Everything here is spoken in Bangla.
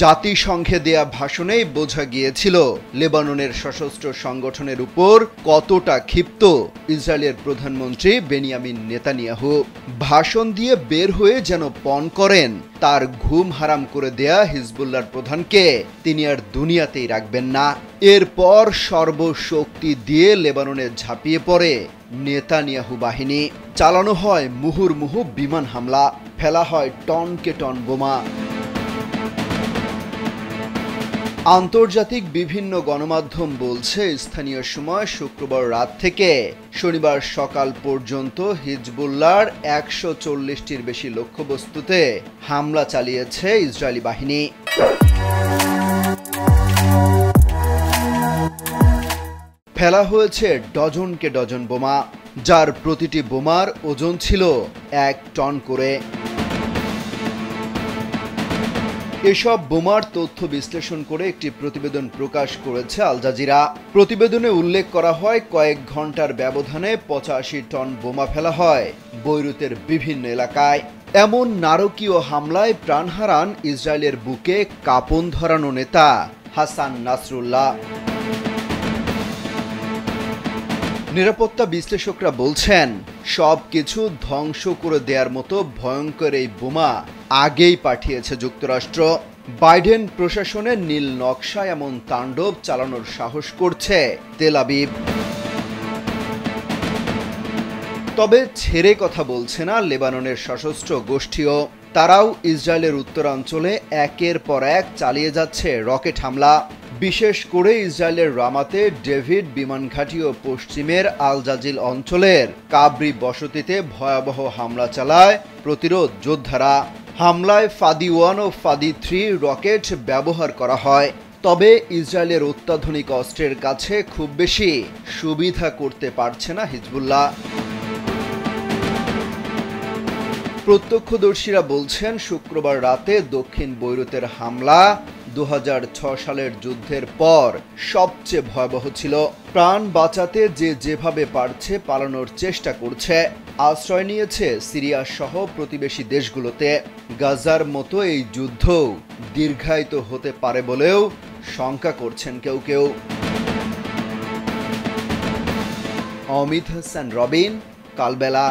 জাতিসংঘে দেয়া ভাষণেই বোঝা গিয়েছিল লেবাননের সশস্ত্র সংগঠনের উপর কতটা ক্ষিপ্ত ইসরায়েলের প্রধানমন্ত্রী বেনিয়ামিন নেতানিয়াহু। ভাষণ দিয়ে বের হয়ে যেন পণ করেন তার ঘুম হারাম করে দেয়া হিজবুল্লাহর প্রধানকে তিনি আর দুনিয়াতেই রাখবেন না। এরপর সর্বশক্তি দিয়ে লেবাননে ঝাঁপিয়ে পড়ে নেতানিয়াহু বাহিনী। চালানো হয় মুহুর্মুহু বিমান হামলা, ফেলা হয় টনকে টন বোমা। আন্তর্জাতিক বিভিন্ন গণমাধ্যম বলছে, স্থানীয় সময় শুক্রবার রাত থেকে শনিবার সকাল পর্যন্ত হিজবুল্লাহর ১৪০টির বেশি লক্ষ্যবস্তুতে হামলা চালিয়েছে ইসরায়েলি বাহিনী। ফেলা হয়েছে ডজনকে ডজন বোমা, যার প্রতিটি বোমার ওজন ছিল ১ টন করে। এসব বোমার তথ্য বিশ্লেষণ করে একটি প্রতিবেদন প্রকাশ করেছে আল জাজিরা। প্রতিবেদনে উল্লেখ করা হয়, কয়েক ঘন্টার ব্যবধানে ৮৫ টন বোমা ফেলা হয় বৈরুতের বিভিন্ন এলাকায়। এমন নারকীয় হামলায় প্রাণ হারান ইসরায়েলের বুকে কাঁপন ধরানো নেতা হাসান নাসরুল্লাহ। নিরাপত্তা বিশ্লেষকরা বলছেন, সবকিছু ধ্বংস করে দেওয়ার মতো ভয়ঙ্কর এই বোমা আগেই পাঠিয়েছে যুক্তরাষ্ট্র। বাইডেন প্রশাসনের নীল নকশা এমন তাণ্ডব চালানোর সাহস করছে তেল আবিব। তবে ছেড়ে কথা বলছে না লেবাননের সশস্ত্র গোষ্ঠীও। তারাও ইসরায়েলের উত্তরাঞ্চলে একের পর এক চালিয়ে যাচ্ছে রকেট হামলা। বিশেষ করে ইসরায়েলের রামাতে ডেভিড বিমান ঘাঁটি ও পশ্চিমের আল জাজিল অঞ্চলের কাবরি বসতিতে ভয়াবহ হামলা চালায় প্রতিরোধ যোদ্ধারা। হামলায় ফাদি 1 ও ফাদি 3 রকেট ব্যবহার করা হয়। তবে ইসরায়েলের অত্যাধুনিক অস্ত্রের কাছে খুব বেশি সুবিধা করতে পারছে না হিজবুল্লাহ। প্রত্যক্ষদর্শীরা বলছেন, শুক্রবার রাতে দক্ষিণ বৈরুতের হামলা ২০০৬ সালের যুদ্ধের পর সবচেয়ে ভয়াবহ ছিল। প্রাণ বাঁচাতে যেভাবে পারছে পালানোর চেষ্টা করছে। আশ্রয় নিয়েছে সিরিয়া সহ প্রতিবেশী দেশগুলোতে। গাজার মতো এই যুদ্ধ দীর্ঘায়িত হতে পারে বলেও শঙ্কা করছেন কেউ কেউ। অমিত হাসান রবিন, কালবেলা।